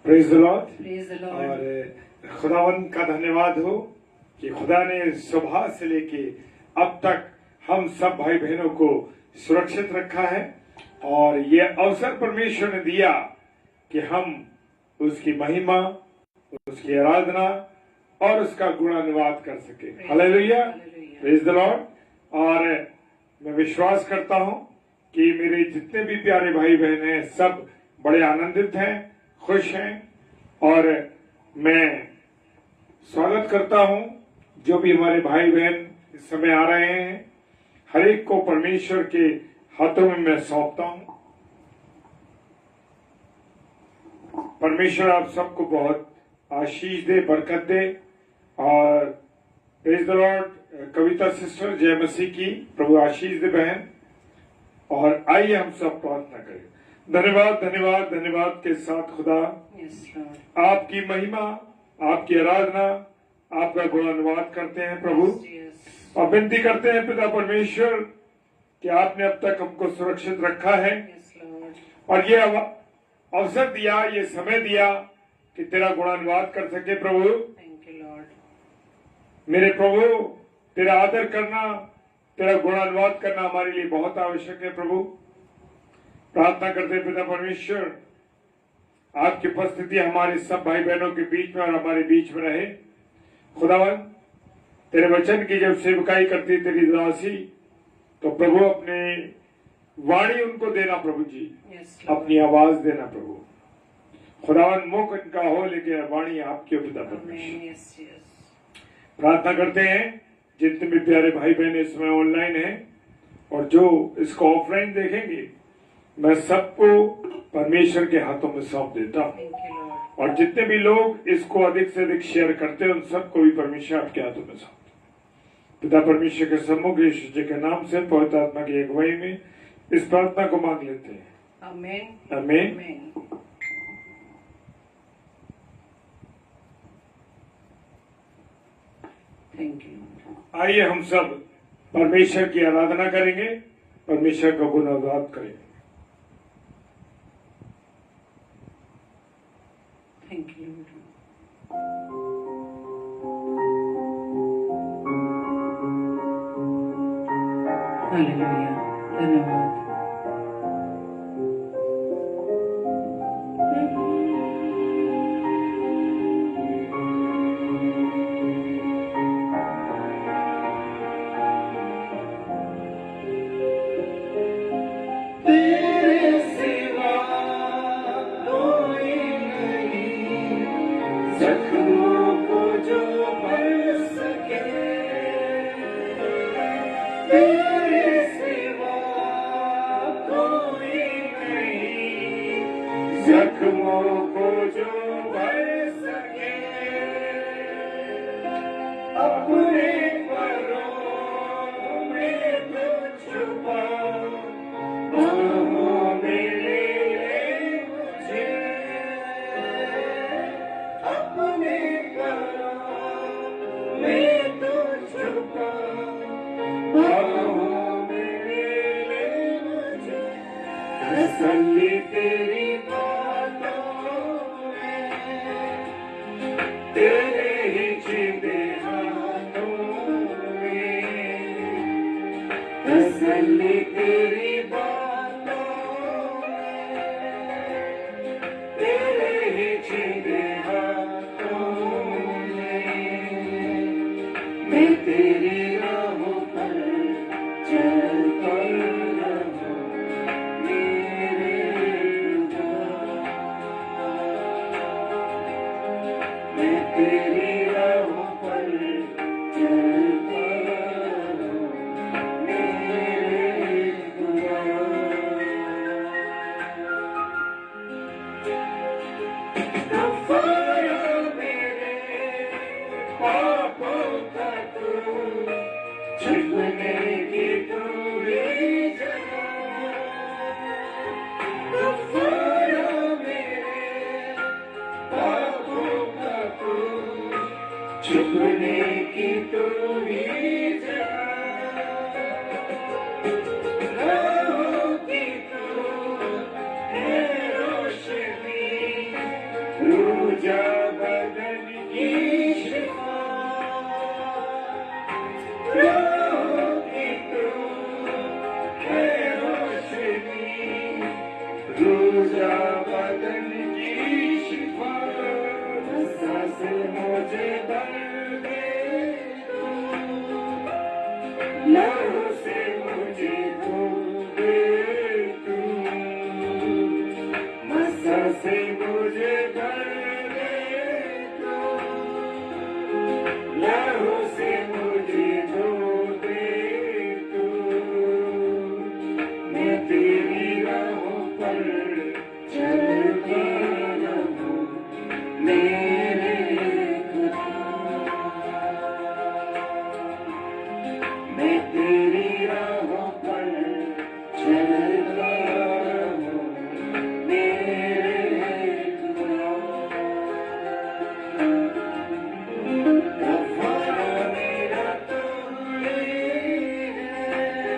Praise the Lord. Praise the Lord. और खुदावन का धन्यवाद हो कि खुदा ने सुबह से लेके अब तक हम सब भाई बहनों को सुरक्षित रखा है और ये अवसर परमेश्वर ने दिया कि हम उसकी महिमा, उसकी आराधना और उसका गुणानुवाद कर सके। Hallelujah, praise the Lord. और मैं विश्वास करता हूं कि मेरे जितने भी प्यारे भाई बहन हैं सब बड़े आनंदित हैं, खुश हैं। और मैं स्वागत करता हूं जो भी हमारे भाई बहन इस समय आ रहे हैं, हर एक को परमेश्वर के हाथों में मैं सौंपता हूं। परमेश्वर आप सबको बहुत आशीष दे, बरकत दे। और praise the Lord. Kavita sister, जय मसीह की, प्रभु आशीष दे बहन। और आइए हम सब प्रार्थना करें। धन्यवाद धन्यवाद धन्यवाद के साथ खुदा आपकी महिमा, आपकी आराधना, आपका गुणानुवाद करते हैं प्रभु। और विनती करते हैं पिता परमेश्वर कि आपने अब तक हमको सुरक्षित रखा है और ये अवसर दिया, ये समय दिया कि तेरा गुणानुवाद कर सके प्रभु। मेरे प्रभु, तेरा आदर करना, तेरा गुणानुवाद करना हमारे लिए बहुत आवश्यक है प्रभु। प्रार्थना करते हैं पिता परमेश्वर, आपकी उपस्थिति हमारे सब भाई बहनों के बीच में और हमारे बीच में रहे। खुदावन, तेरे वचन की जब सेवकाई करती तेरी दासी, तो प्रभु अपने वाणी उनको देना प्रभु जी, अपनी आवाज देना प्रभु। खुदावन, मुख इनका हो लेकिन वाणी आपके पिता परमेश्वर। प्रार्थना करते हैं जितने भी प्यारे भाई बहन इस समय ऑनलाइन हैं और जो इसको ऑफलाइन देखेंगे, मैं सबको परमेश्वर के हाथों में सौंप देता हूँ। और जितने भी लोग इसको अधिक से अधिक शेयर करते हैं उन सबको भी परमेश्वर आपके हाथों में सौंप। पिता परमेश्वर के सम्मुख यीशु जी के नाम से पवित्र आत्मा की अगुवाई में इस प्रार्थना को मांग लेते हैं। आमीन, आमीन। Thank you. आइए हम सब परमेश्वर की आराधना करेंगे, परमेश्वर का गुणानुवाद करेंगे। Thank you. हालेलुया, धन्यवाद। जख्मों को जो भर सके, अपने परों में तो छुपा, बाहों में ले मुझे, अपने परों में तो छुपा, बाहों में ले मुझे। तसल्ली तेरी तेरे ही छिपे हाथों में, तसल्ली तेरी बातों में, तेरे ही छिपे हाथों में। मैं तेरी राहों पर चलता रहूं मेरे खुदा। मैं तेरी राहों पर चलता रहूं मेरे खुदा। कफ़ारा मेरे पापों का तू, छिपने की दूरी जगह। कफ़ारा मेरे पापों का तू, छुपने की दूरी जगह। राहों की तू है रोशनी, रूजा बदन की शिफा, रूह की तू है रोशनी, रूजा बदन की शिफा, से मुझे भर दे तू, लहू से मुझे धो दे तू, मसा से मुझे भर दे तू, लहू से मुझे धो दे तू, मैं तेरी राहों पर चलता रहूं मेरे मैं तेरी राहों पर चलता रहूं मेरे खुदा, गफ़ार मेरा तू ही है,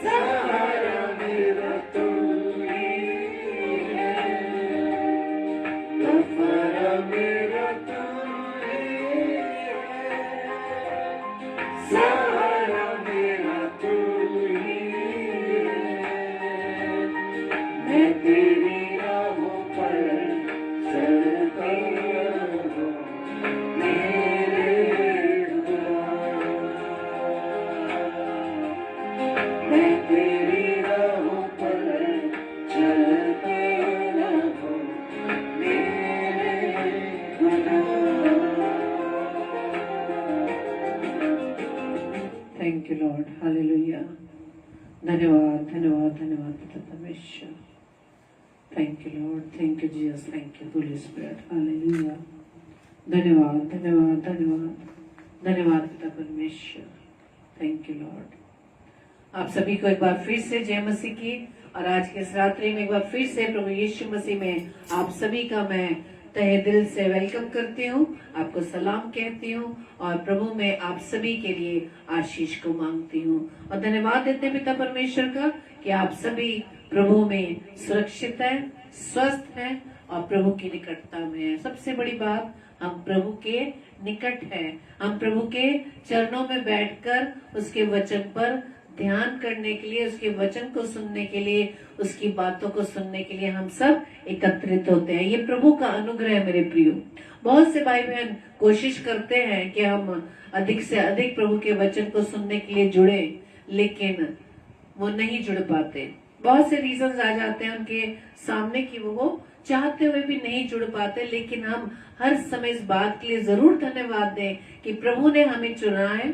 सहारा मेरा तू ही है, गफ़ार मेरा तू ही है, सहारा मेरा तू ही है, मैं तेरी राहों पर चलता रहूं मेरे खुदा, मैं तेरी राहों पर चलता रहूं मेरे खुदा। Thank you, Lord. Hallelujah. धन्यवाद धन्यवाद धन्यवाद पिता परमेश्वर. Thank you, Lord. Thank you, Jesus. Thank you, Holy Spirit. Hallelujah. धन्यवाद धन्यवाद धन्यवाद धन्यवाद पिता परमेश्वर. Thank you, Lord. आप सभी को एक बार फिर से जय मसीह की, और आज के इस रात्रि में एक बार फिर से प्रभु यीशु मसीह में आप सभी का मैं तहे दिल से वेलकम करती हूँ, आपको सलाम कहती हूँ, और प्रभु में आप सभी के लिए आशीष को मांगती हूँ, और धन्यवाद देते हैं पिता परमेश्वर का कि आप सभी प्रभु में सुरक्षित हैं, स्वस्थ हैं और प्रभु की निकटता में हैं। सबसे बड़ी बात, हम प्रभु के निकट हैं, हम प्रभु के चरणों में बैठकर उसके वचन पर ध्यान करने के लिए, उसके वचन को सुनने के लिए, उसकी बातों को सुनने के लिए हम सब एकत्रित होते हैं। ये प्रभु का अनुग्रह है मेरे प्रियो। बहुत से भाई बहन कोशिश करते हैं कि हम अधिक से अधिक प्रभु के वचन को सुनने के लिए जुड़े, लेकिन वो नहीं जुड़ पाते। बहुत से रीजंस आ जाते हैं उनके सामने कि वो चाहते हुए भी नहीं जुड़ पाते, लेकिन हम हर समय इस बात के लिए जरूर धन्यवाद दें कि प्रभु ने हमें चुना है।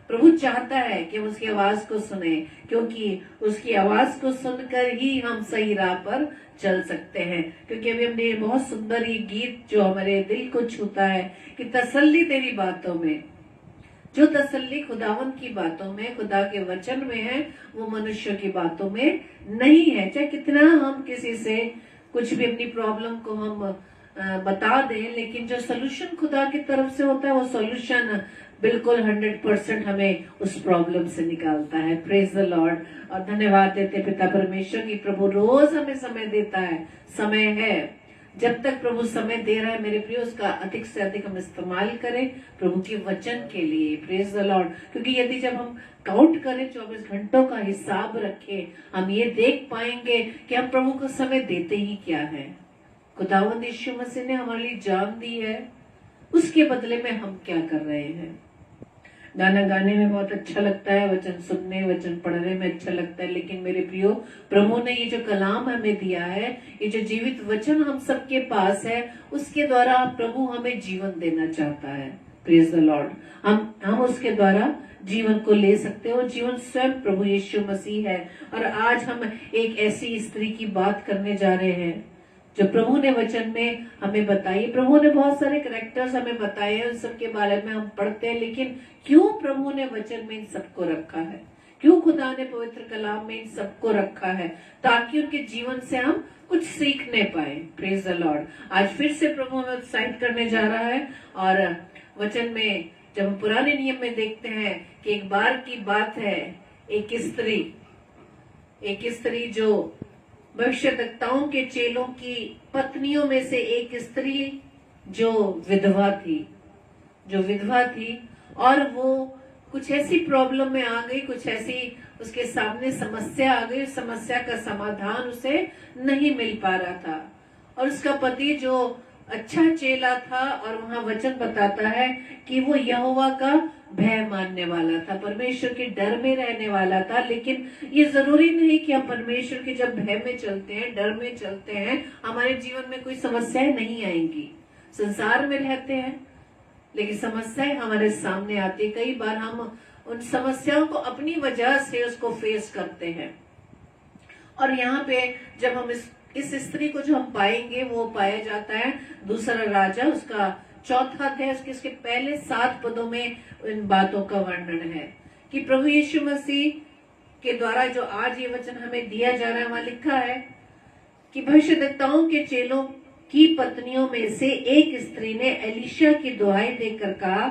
प्रभु चाहता है कि हम उसकी आवाज को सुने, क्योंकि उसकी आवाज को सुनकर ही हम सही राह पर चल सकते हैं। क्योंकि अभी हमने बहुत सुंदर ये गीत जो हमारे दिल को छूता है कि तसल्ली तेरी बातों में, जो तसल्ली खुदावन की बातों में, खुदा के वचन में है, वो मनुष्य की बातों में नहीं है। चाहे कितना हम किसी से कुछ भी अपनी प्रॉब्लम को हम बता दें, लेकिन जो सोल्यूशन खुदा की तरफ से होता है वो सोल्यूशन बिल्कुल 100% हमें उस प्रॉब्लम से निकालता है। Praise the Lord. और धन्यवाद देते पिता परमेश्वर की प्रभु रोज हमें समय देता है। समय है, जब तक प्रभु समय दे रहा है मेरे प्रियो, उसका अधिक से अधिक हम इस्तेमाल करें प्रभु के वचन के लिए। Praise the Lord. क्योंकि यदि जब हम काउंट करें 24 घंटों का हिसाब रखें, हम ये देख पाएंगे कि हम प्रभु को समय देते ही क्या है। खुदावंद यीशु मसीह ने हमारे लिए जान दी है, उसके बदले में हम क्या कर रहे हैं। गाना गाने में बहुत अच्छा लगता है, वचन सुनने, वचन पढ़ने में अच्छा लगता है, लेकिन मेरे प्रियो, प्रभु ने ये जो कलाम हमें दिया है, ये जो जीवित वचन हम सबके पास है, उसके द्वारा प्रभु हमें जीवन देना चाहता है। Praise the Lord. हम उसके द्वारा जीवन को ले सकते हैं, और जीवन स्वयं प्रभु यीशु मसीह है। और आज हम एक ऐसी स्त्री की बात करने जा रहे हैं जो प्रभु ने वचन में हमें बताई। प्रभु ने बहुत सारे कैरेक्टर्स हमें बताए हैं, उन सबके बारे में हम पढ़ते हैं, लेकिन क्यों प्रभु ने वचन में इन सबको रखा है, क्यों खुदा ने पवित्र कलाम में इन सबको रखा है, ताकि उनके जीवन से हम कुछ सीखने पाए। Praise the Lord. आज फिर से प्रभु हमें उत्साहित करने जा रहा है, और वचन में जब हम पुराने नियम में देखते हैं कि एक बार की बात है, एक स्त्री जो भविष्यद्वक्ताओं के चेलों की पत्नियों में से एक स्त्री जो विधवा थी और वो कुछ ऐसी प्रॉब्लम में आ गई, कुछ ऐसी उसके सामने समस्या आ गई, उस समस्या का समाधान उसे नहीं मिल पा रहा था। और उसका पति जो अच्छा चेला था, और वहां वचन बताता है कि वो यहोवा का भय मानने वाला था, परमेश्वर के डर में रहने वाला था। लेकिन ये जरूरी नहीं कि हम परमेश्वर के जब भय में चलते हैं, डर में चलते हैं, हमारे जीवन में कोई समस्याएं नहीं आएंगी। संसार में रहते हैं लेकिन समस्याएं हमारे सामने आती। कई बार हम उन समस्याओं को अपनी वजह से उसको फेस करते हैं। और यहाँ पे जब हम इस स्त्री को जो हम पाएंगे वो पाया जाता है दूसरा राजा उसका 4 अध्याय, इसके पहले 7 पदों में इन बातों का वर्णन है कि प्रभु यीशु मसीह के द्वारा जो आज ये वचन हमें दिया जा रहा है, वहां लिखा है कि भविष्यद्वक्ताओं के चेलों की पत्नियों में से एक स्त्री ने एलीशा की दुहाई देकर कहा,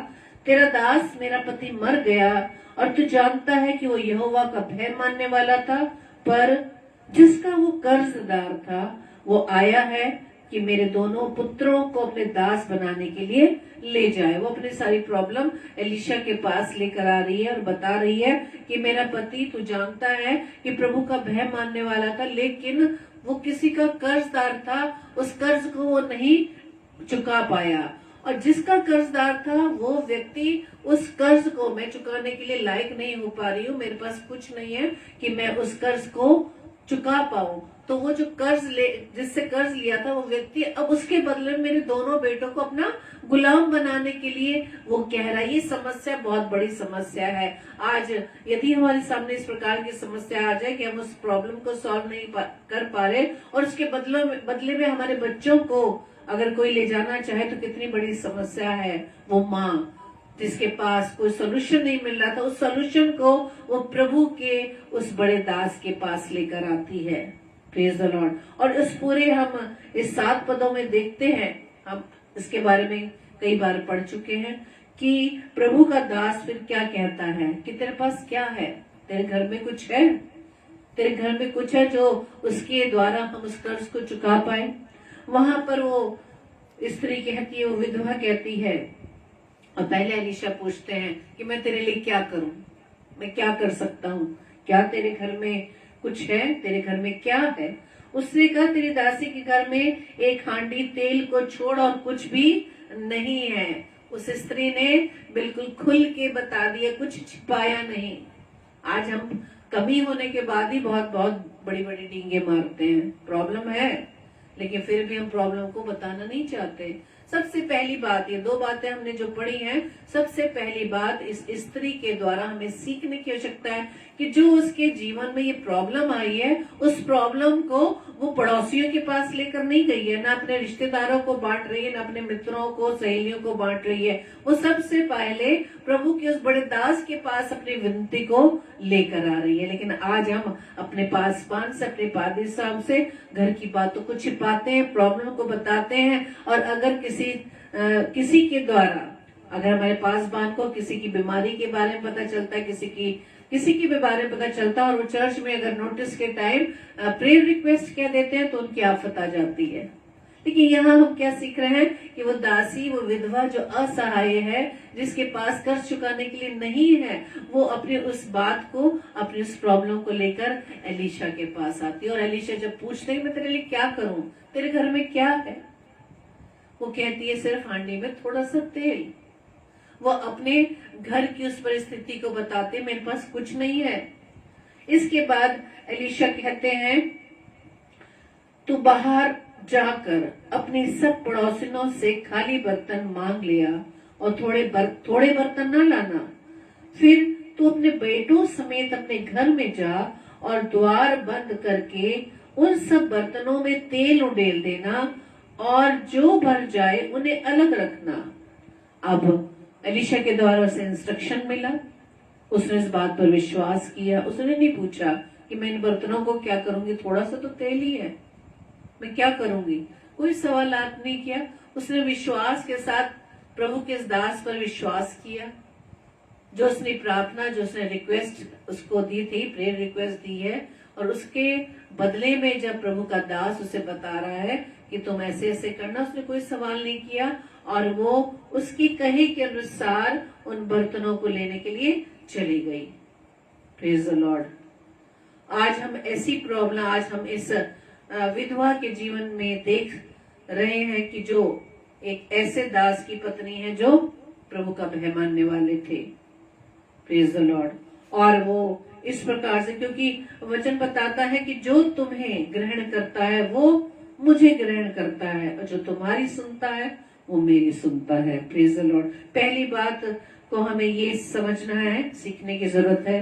तेरा दास मेरा पति मर गया और तू जानता है कि वो यहोवा का भय मानने वाला था, पर जिसका वो कर्जदार था वो आया है कि मेरे दोनों पुत्रों को अपने दास बनाने के लिए ले जाए। वो अपनी सारी प्रॉब्लम एलीशा के पास लेकर आ रही है और बता रही है कि मेरा पति, तू जानता है कि प्रभु का भय मानने वाला था, लेकिन वो किसी का कर्जदार था, उस कर्ज को वो नहीं चुका पाया। और जिसका कर्जदार था वो व्यक्ति उस कर्ज को मैं चुकाने के लिए लायक नहीं हो पा रही हूँ, मेरे पास कुछ नहीं है कि मैं उस कर्ज को चुका पाऊं। तो वो जो जिससे कर्ज लिया था वो व्यक्ति अब उसके बदले में मेरे दोनों बेटों को अपना गुलाम बनाने के लिए वो कह रहा है। ये समस्या बहुत बड़ी समस्या है। आज यदि हमारे सामने इस प्रकार की समस्या आ जाए कि हम उस प्रॉब्लम को सॉल्व नहीं कर पा रहे और उसके बदले में हमारे बच्चों को अगर कोई ले जाना चाहे तो कितनी बड़ी समस्या है। वो माँ जिसके पास कोई सोल्यूशन नहीं मिल रहा था, उस सोल्यूशन को वो प्रभु के उस बड़े दास के पास लेकर आती है। Praise the Lord. और इस पूरे हम इस 7 पदों में देखते हैं, हम इसके बारे में कई बार पढ़ चुके हैं कि प्रभु का दास फिर क्या कहता है कि तेरे पास क्या है, तेरे घर में कुछ है, तेरे घर में कुछ है जो उसके द्वारा हम उस कर्ज को चुका पाए। वहां पर वो स्त्री कहती है, वो विधवा कहती है, और पहले एलीशा पूछते हैं कि मैं तेरे लिए क्या करूं, मैं क्या कर सकता हूं, क्या तेरे घर में कुछ है, तेरे घर में क्या है। उसने कहा, तेरी दासी के घर में एक हांडी तेल को छोड़ और कुछ भी नहीं है। उस स्त्री ने बिल्कुल खुल के बता दिया, कुछ छिपाया नहीं। आज हम कमी होने के बाद ही बहुत बड़ी बड़ी डींगे मारते हैं। प्रॉब्लम है लेकिन फिर भी हम प्रॉब्लम को बताना नहीं चाहते। सबसे पहली बात, ये 2 बातें हमने जो पढ़ी हैं, सबसे पहली बात इस स्त्री के द्वारा हमें सीखने की आवश्यकता है कि जो उसके जीवन में ये प्रॉब्लम आई है, उस प्रॉब्लम को वो पड़ोसियों के पास लेकर नहीं गई है, ना अपने रिश्तेदारों को बांट रही है, ना अपने मित्रों को, सहेलियों को बांट रही है। वो सबसे पहले प्रभु के उस बड़े दास के पास अपनी विनती को लेकर आ रही है। लेकिन आज हम अपने पासवान से, अपने पादी साहब से घर की बातों को छिपाते हैं, प्रॉब्लम को बताते हैं। और अगर किसी के द्वारा, अगर हमारे पासवान को किसी की बीमारी के बारे में पता चलता है, किसी के बारे में पता चलता है, और वो चर्च में अगर नोटिस के टाइम प्रेयर रिक्वेस्ट कह देते हैं तो उनकी आफत आ जाती है। लेकिन यहाँ हम क्या सीख रहे हैं कि वो दासी, वो विधवा जो असहाय है, जिसके पास कर्ज चुकाने के लिए नहीं है, वो अपने उस बात को, अपनी उस प्रॉब्लम को लेकर एलीशा के पास आती है। और एलीशा जब पूछते हैं मैं तेरे लिए क्या करूं, तेरे घर में क्या है, वो कहती है सिर्फ हांडी में थोड़ा सा तेल। वो अपने घर की उस परिस्थिति को बताते, मेरे पास कुछ नहीं है। इसके बाद एलीशा कहते हैं, तू बाहर जाकर अपने सब पड़ोसियों से खाली बर्तन मांग लिया और थोड़े बर्तन न लाना। फिर तू अपने बेटों समेत अपने घर में जा और द्वार बंद करके उन सब बर्तनों में तेल उडेल देना और जो भर जाए उन्हें अलग रखना। अब एलीशा के द्वारा उसे इंस्ट्रक्शन मिला, उसने इस बात पर विश्वास किया। उसने नहीं पूछा कि मैं इन बर्तनों को क्या करूंगी, थोड़ा सा तो तेल ही है, मैं क्या करूंगी, कोई सवालात नहीं किया। उसने विश्वास के साथ प्रभु के इस दास पर विश्वास किया। जो उसने प्रार्थना, जो उसने रिक्वेस्ट उसको दी थी, प्रेयर रिक्वेस्ट दी है, और उसके बदले में जब प्रभु का दास उसे बता रहा है कि तुम ऐसे ऐसे करना, उसने कोई सवाल नहीं किया और वो उसकी कहे के अनुसार उन बर्तनों को लेने के लिए चली गई। Praise the Lord. आज हम ऐसी प्रॉब्लम, आज हम इस विधवा के जीवन में देख रहे हैं कि जो एक ऐसे दास की पत्नी है जो प्रभु का भय मानने वाले थे। Praise the Lord. और वो इस प्रकार से, क्योंकि वचन बताता है कि जो तुम्हें ग्रहण करता है वो मुझे ग्रहण करता है, और जो तुम्हारी सुनता है वो मेरी सुनता है। Praise the Lord. पहली बात को हमें ये समझना है, सीखने की जरूरत है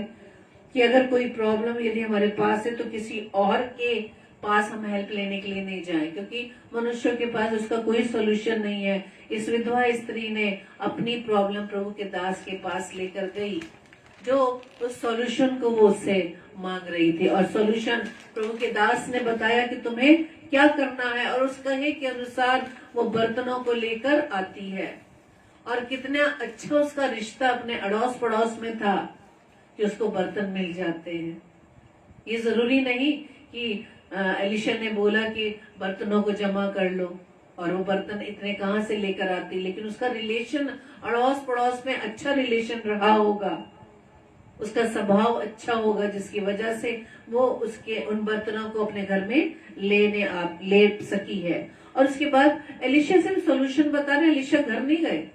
कि अगर कोई प्रॉब्लम यदि हमारे पास है तो किसी और के पास हम हेल्प लेने के लिए नहीं जाएं, क्योंकि मनुष्यों के पास उसका कोई सोल्यूशन नहीं है। इस विधवा स्त्री ने अपनी प्रॉब्लम प्रभु के दास के पास लेकर गई, जो उस सॉल्यूशन को वो उससे मांग रही थी, और सॉल्यूशन प्रभु के दास ने बताया कि तुम्हें क्या करना है, और उस कहे के अनुसार वो बर्तनों को लेकर आती है। और कितना अच्छा उसका रिश्ता अपने अड़ोस पड़ोस में था कि उसको बर्तन मिल जाते हैं। ये जरूरी नहीं कि एलिशा ने बोला कि बर्तनों को जमा कर लो, और वो बर्तन इतने कहां से लेकर आती, लेकिन उसका रिलेशन अड़ोस पड़ोस में अच्छा रिलेशन रहा होगा, उसका स्वभाव अच्छा होगा, जिसकी वजह से वो उसके उन बर्तनों को अपने घर में ले सकी है। और उसके बाद एलिशा से सोल्यूशन बताने एलिशा घर नहीं गए।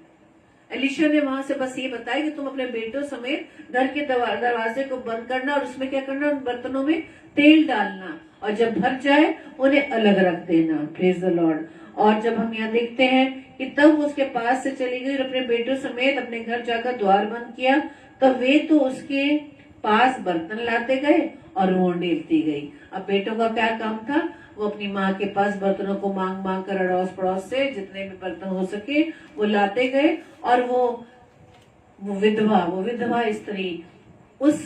एलिशा ने वहां से बस ये बताया कि तुम अपने बेटों समेत घर के दरवाजे को बंद करना, और उसमें क्या करना, उन बर्तनों में तेल डालना, और जब भर जाए उन्हें अलग रख देना। Praise the Lord. और जब हम यहाँ देखते हैं कि तब उसके पास से चली गई और अपने बेटों समेत अपने घर जाकर द्वार बंद किया, तब वे तो उसके पास बर्तन लाते गए और वो उंडेलती गई। अब बेटों का क्या काम था, वो अपनी माँ के पास बर्तनों को मांग मांग कर अड़ोस पड़ोस से जितने भी बर्तन हो सके वो लाते गए, और वो विधवा स्त्री उस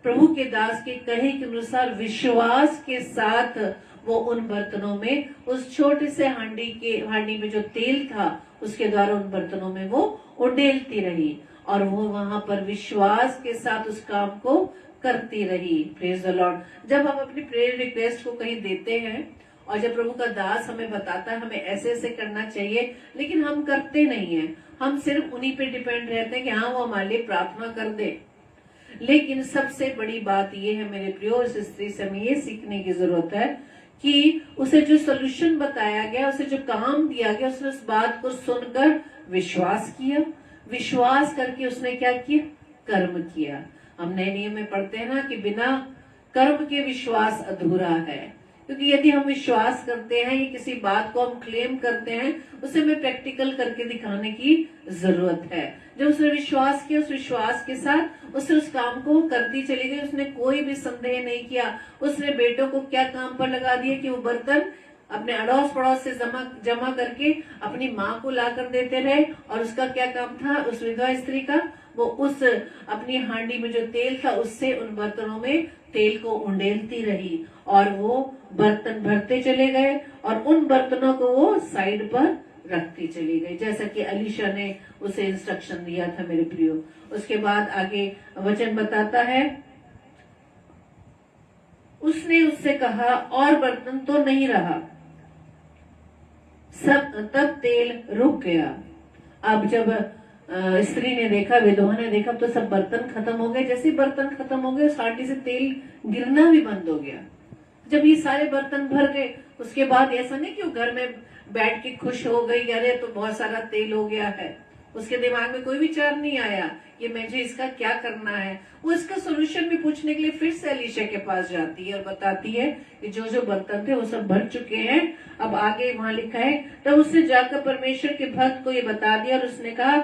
प्रभु के दास के कहे के अनुसार विश्वास के साथ वो उन बर्तनों में, उस छोटे से हांडी में जो तेल था उसके द्वारा उन बर्तनों में वो उंडेलती रही, और वो वहां पर विश्वास के साथ उस काम को करती रही। Praise the Lord. जब हम अपनी प्रेयर रिक्वेस्ट को कहीं देते हैं और जब प्रभु का दास हमें बताता है हमें ऐसे ऐसे करना चाहिए, लेकिन हम करते नहीं है, हम सिर्फ उन्हीं पे डिपेंड रहते हैं कि हाँ वो हमारे लिए प्रार्थना कर दे। लेकिन सबसे बड़ी बात ये है मेरे प्रियो, इस स्त्री से हमें ये सीखने की जरूरत है कि उसे जो सोल्यूशन बताया गया, उसे जो काम दिया गया, उसने उस बात को सुनकर विश्वास किया, विश्वास करके उसने क्या किया, कर्म किया। हम नए नियम में पढ़ते हैं ना कि बिना कर्म के विश्वास अधूरा है, क्योंकि यदि हम विश्वास करते हैं या किसी बात को हम क्लेम करते हैं, उसे हमें प्रैक्टिकल करके दिखाने की जरूरत है। जब उसने विश्वास किया, उस विश्वास के साथ उसने उस काम को करती चली गई, उसने कोई भी संदेह नहीं किया। उसने बेटों को क्या काम पर लगा दिया कि वो बर्तन अपने अड़ोस पड़ोस से जमा करके अपनी माँ को ला कर देते रहे, और उसका क्या काम था, उस विधवा स्त्री का, वो उस अपनी हांडी में जो तेल था उससे उन बर्तनों में तेल को उंडेलती रही, और वो बर्तन भरते चले गए और उन बर्तनों को वो साइड पर रखती चली गई, जैसा कि एलिशा ने उसे इंस्ट्रक्शन दिया था मेरे प्रियो। उसके बाद आगे वचन बताता है, उसने उससे कहा और बर्तन तो नहीं रहा, तब तेल रुक गया। अब जब स्त्री ने देखा, विधवा ने देखा, तो सब बर्तन खत्म हो गए। जैसे बर्तन खत्म हो गए, उस हांडी से तेल गिरना भी बंद हो गया। जब ये सारे बर्तन भर गए, उसके बाद ऐसा नहीं कि वो घर में बैठ के खुश हो गई, अरे तो बहुत सारा तेल हो गया है, उसके दिमाग में कोई विचार नहीं आया कि मुझे इसका क्या करना है। वो इसका सोल्यूशन भी पूछने के लिए फिर से एलिशा के पास जाती है और बताती है कि जो जो बर्तन थे वो सब भर चुके हैं। अब आगे वहां लिखा है, तब उसने जाकर परमेश्वर के भक्त को ये बता दिया, और उसने कहा,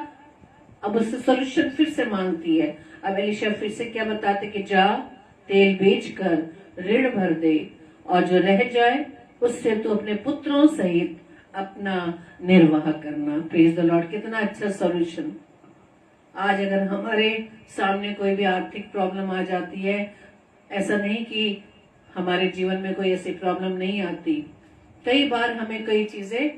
अब उससे सोल्यूशन फिर से मांगती है। अब एलिशा फिर से क्या बताते कि जा तेल बेचकर ऋण भर दे, और जो रह जाए उससे तो अपने पुत्रों सहित अपना निर्वाह करना। Praise the Lord. कितना अच्छा सॉल्यूशन। आज अगर हमारे सामने कोई भी आर्थिक प्रॉब्लम आ जाती है, ऐसा नहीं कि हमारे जीवन में कोई ऐसी प्रॉब्लम नहीं आती, कई बार हमें कई चीजें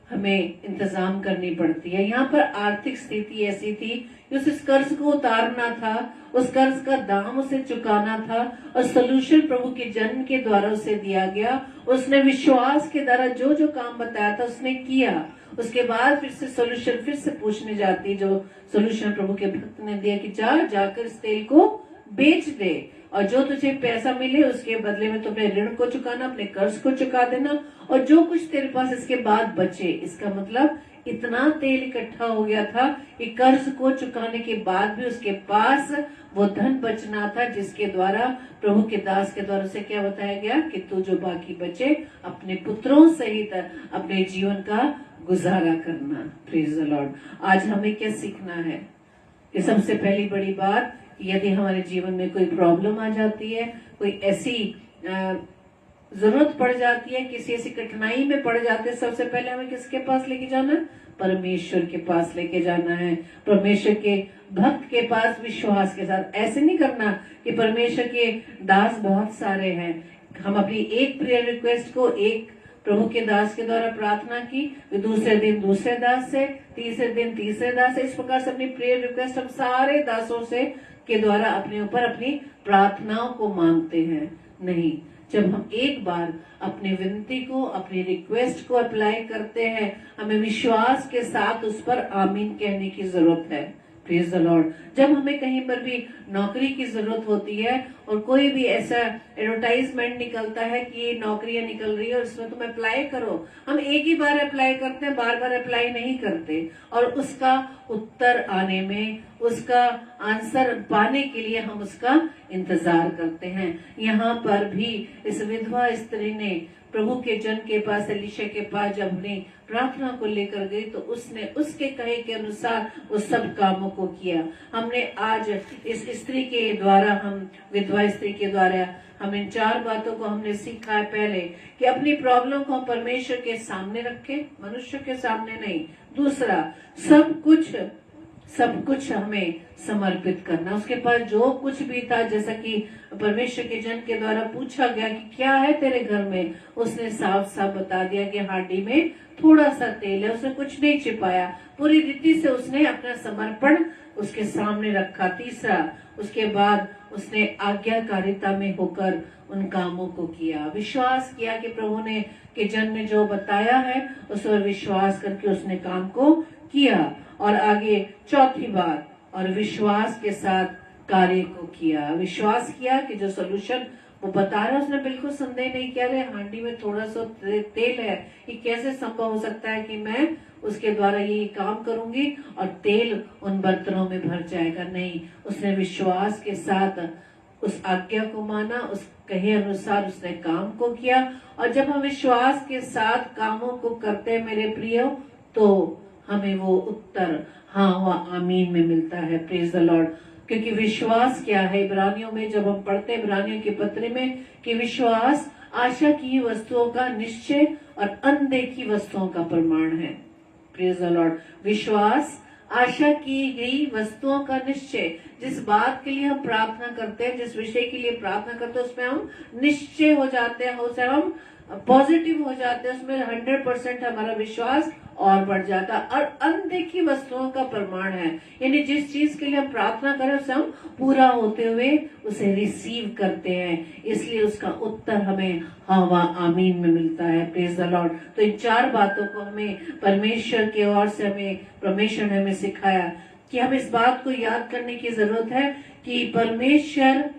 हमें इंतजाम करनी पड़ती है। यहाँ पर आर्थिक स्थिति ऐसी थी कि उस कर्ज को उतारना था, उस कर्ज का दाम उसे चुकाना था और सोल्यूशन प्रभु के जन्म के द्वारा उसे दिया गया। उसने विश्वास के द्वारा जो जो काम बताया था उसने किया। उसके बाद फिर से सोल्यूशन फिर से पूछने जाती, जो सोल्यूशन प्रभु के भक्त ने दिया कि जाकर इस तेल को बेच दे और जो तुझे पैसा मिले उसके बदले में तुम्हें ऋण को चुकाना, अपने कर्ज को चुका देना और जो कुछ तेरे पास इसके बाद बचे। इसका मतलब इतना तेल इकट्ठा हो गया था कि कर्ज को चुकाने के बाद भी उसके पास वो धन बचना था, जिसके द्वारा प्रभु के दास के द्वारा उसे क्या बताया गया कि तू जो बाकी बचे अपने पुत्रों सहित अपने जीवन का गुजारा करना। Praise the Lord. आज हमें क्या सीखना है कि सबसे पहली बड़ी बात, यदि हमारे जीवन में कोई प्रॉब्लम आ जाती है, कोई ऐसी जरूरत पड़ जाती है, किसी ऐसी कठिनाई में पड़ जाते हैं, सबसे पहले हमें किसके पास लेके जाना है? परमेश्वर के पास लेके जाना है। परमेश्वर के भक्त के पास विश्वास के साथ। ऐसे नहीं करना कि परमेश्वर के दास बहुत सारे हैं, हम अपनी एक प्रेयर रिक्वेस्ट को एक प्रभु के दास के द्वारा प्रार्थना की, दूसरे दिन दूसरे दास से, तीसरे दिन तीसरे दास से, इस प्रकार से अपनी प्रेयर रिक्वेस्ट हम सारे दासों से के द्वारा अपने ऊपर अपनी प्रार्थनाओं को मांगते हैं। नहीं, जब हम एक बार अपनी विनती को, अपनी रिक्वेस्ट को अप्लाई करते हैं, हमें विश्वास के साथ उस पर आमीन कहने की जरूरत है। Praise the Lord. जब हमें कहीं पर भी नौकरी की जरूरत होती है और कोई भी ऐसा एडवर्टाइजमेंट निकलता है कि ये नौकरियां निकल रही है और इसमें तुम अप्लाई करो, हम एक ही बार अप्लाई करते हैं, बार बार अप्लाई नहीं करते और उसका उत्तर आने में, उसका आंसर पाने के लिए हम उसका इंतजार करते हैं। यहाँ पर भी इस विधवा स्त्री ने प्रभु के जन के पास, एलीशा के पास जब अपनी प्रार्थना को लेकर गई तो उसने उसके कहे के अनुसार उस सब कामों को किया। हमने आज इस स्त्री के द्वारा, हम विधवा स्त्री के द्वारा हम इन 4 बातों को हमने सीखा है। पहले कि अपनी प्रॉब्लम को परमेश्वर के सामने रखें, मनुष्य के सामने नहीं। दूसरा, सब कुछ हमें समर्पित करना। उसके पास जो कुछ भी था, जैसा कि परमेश्वर के जन के द्वारा पूछा गया कि क्या है तेरे घर में, उसने साफ साफ बता दिया कि हांडी में थोड़ा सा तेल है। उसने कुछ नहीं छिपाया, पूरी रीति से उसने अपना समर्पण उसके सामने रखा। तीसरा, उसके बाद उसने आज्ञाकारिता में होकर उन कामों को किया, विश्वास किया कि प्रभु ने के जन ने जो बताया है उस पर विश्वास करके उसने काम को किया। और आगे चौथी बात, और विश्वास के साथ कार्य को किया। विश्वास किया कि जो सोल्यूशन वो बता रहा है उसने बिल्कुल संदेह नहीं किया, रे हांडी में थोड़ा सा तेल है, ये कैसे संभव हो सकता है कि मैं उसके द्वारा ये काम करूंगी और तेल उन बर्तनों में भर जाएगा। नहीं, उसने विश्वास के साथ उस आज्ञा को माना, उस कहे अनुसार उसने काम को किया। और जब हम विश्वास के साथ कामों को करते हैं मेरे प्रियो, तो हमें वो उत्तर हाँ व आमीन में मिलता है। Praise the Lord. क्योंकि विश्वास क्या है, इब्रानियों में जब हम पढ़ते हैं, इब्रानियों के पत्र में, कि विश्वास आशा की वस्तुओं का निश्चय और अनदेखी वस्तुओं का प्रमाण है। Praise the Lord. विश्वास आशा की गई वस्तुओं का निश्चय, जिस बात के लिए हम प्रार्थना करते हैं, जिस विषय के लिए प्रार्थना करते हैं, उसमें हम निश्चय हो जाते हैं, उससे हम पॉजिटिव हो जाते हैं, उसमें 100% हमारा विश्वास और बढ़ जाता। और अनदेखी वस्तुओं का प्रमाण है, यानी जिस चीज के लिए हम प्रार्थना करें उसे हम पूरा होते हुए उसे रिसीव करते हैं, इसलिए उसका उत्तर हमें हाँ व आमीन में मिलता है। Praise the Lord. तो इन 4 बातों को हमें परमेश्वर की ओर से परमेश्वर ने हमें सिखाया कि हमें इस बात को याद करने की जरूरत है कि परमेश्वर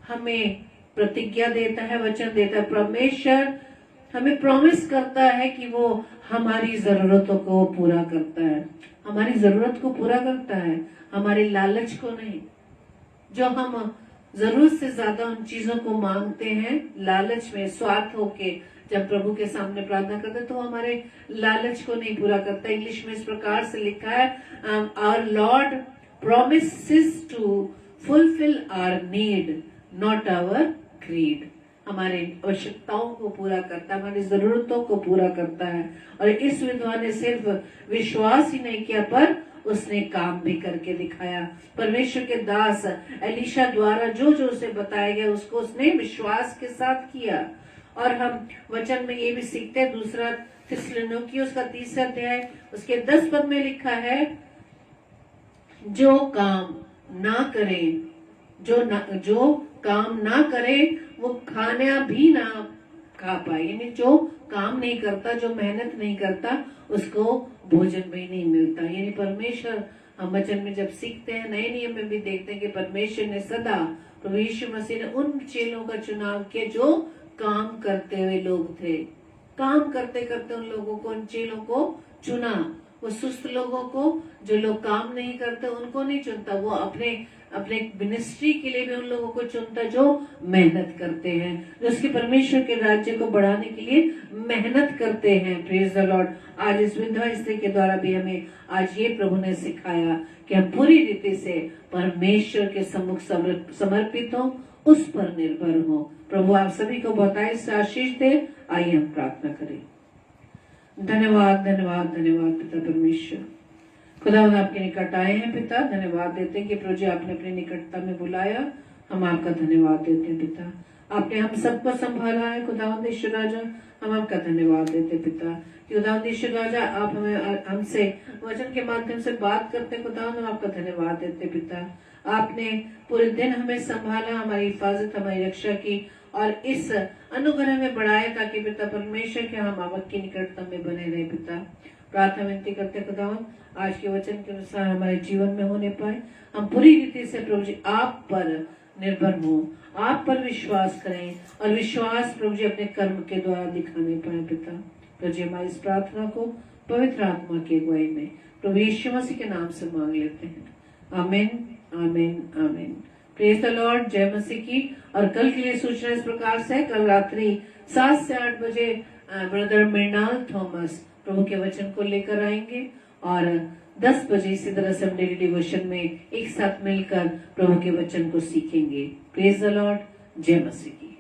हमें प्रतिज्ञा देता है, वचन देता है। परमेश्वर हमें प्रॉमिस करता है कि वो हमारी जरूरतों को पूरा करता है, हमारी जरूरत को पूरा करता है, हमारे लालच को नहीं। जो हम जरूरत से ज्यादा उन चीजों को मांगते हैं, लालच में, स्वार्थ होके जब प्रभु के सामने प्रार्थना करते हैं, तो हमारे लालच को नहीं पूरा करता। इंग्लिश में इस प्रकार से लिखा है, our lord promises to fulfil our need, not our greed. हमारे आवश्यकताओं को पूरा करता है, हमारी जरूरतों को पूरा करता है। और इस विधवा ने सिर्फ विश्वास ही नहीं किया, पर उसने काम भी करके दिखाया। परमेश्वर के दास एलीशा द्वारा जो जो उसे बताया गया उसको उसने विश्वास के साथ किया। और हम वचन में ये भी सीखते हैं, दूसरा थिस्सलुनीकियों का 3 अध्याय उसके 10 पद में लिखा है, जो काम ना करे, जो काम ना करे वो खाना भी ना खा पाए। यानी जो काम नहीं करता, जो मेहनत नहीं करता, उसको भोजन भी नहीं मिलता। यानी परमेश्वर, हम वचन में जब सीखते हैं, नए नियम में भी देखते हैं कि परमेश्वर ने सदा, प्रभु यीशु मसीह ने उन चेलों का चुनाव किया जो काम करते हुए लोग थे। काम करते करते उन लोगों को, उन चेलों को चुना। वो सुस्त लोगों को, जो लोग काम नहीं करते, उनको नहीं चुनता। वो अपने अपने मिनिस्ट्री के लिए भी उन लोगों को चुनता जो मेहनत करते हैं, जो उसके परमेश्वर के राज्य को बढ़ाने के लिए मेहनत करते हैं। Praise the Lord. आज इस विधवा स्त्री के द्वारा भी हमें आज ये प्रभु ने सिखाया कि हम पूरी रीति से परमेश्वर के सम्मुख समर्पित हो, उस पर निर्भर हो। प्रभु आप सभी को बहुतायत से आशीष दे। आइए हम प्रार्थना करें। धन्यवाद धन्यवाद धन्यवाद पिता परमेश्वर, खुदावंद आपके निकट आए हैं पिता। धन्यवाद देते हैं कि प्रभु जी आपने अपनी निकटता में बुलाया। हम आपका धन्यवाद देते हैं पिता। आपने हम सबको संभाला है खुदावंद ईश्वर राजा, हम आपका धन्यवाद देते हैं पिता। खुदावंद ईश्वर राजा, आप हमें हमसे वचन के माध्यम से बात करते हैं खुदावंद, हम आपका धन्यवाद देते हैं पिता। आपने पूरे दिन हमें संभाला, हमारी हिफाजत, हमारी रक्षा की और इस अनुग्रह में बढ़ाया ताकि पिता परमेश्वर के हम आपकी निकटता में बने रहे पिता। प्रार्थना विनती करते खुदावंद, आज के वचन के अनुसार हमारे जीवन में होने पाए। हम पूरी रीति से प्रभु जी आप पर निर्भर हो, आप पर विश्वास करें और विश्वास प्रभु जी अपने कर्म के द्वारा दिखाने पाए पिता। प्रभु जी हमारी इस प्रार्थना को पवित्र आत्मा की अगुवाई में प्रभु यीशु मसीह के नाम से मांग लेते हैं। आमीन आमीन आमीन। Praise the Lord. जय मसीह की। और कल के लिए सूचना इस प्रकार से, कल रात्रि 7 से 8 बजे ब्रदर मृणाल थॉमस प्रभु के वचन को लेकर आएंगे और 10 बजे इसी तरह से हम डेली डिवोशन में एक साथ मिलकर प्रभु के वचन को सीखेंगे। Praise the Lord. जय मसीह की।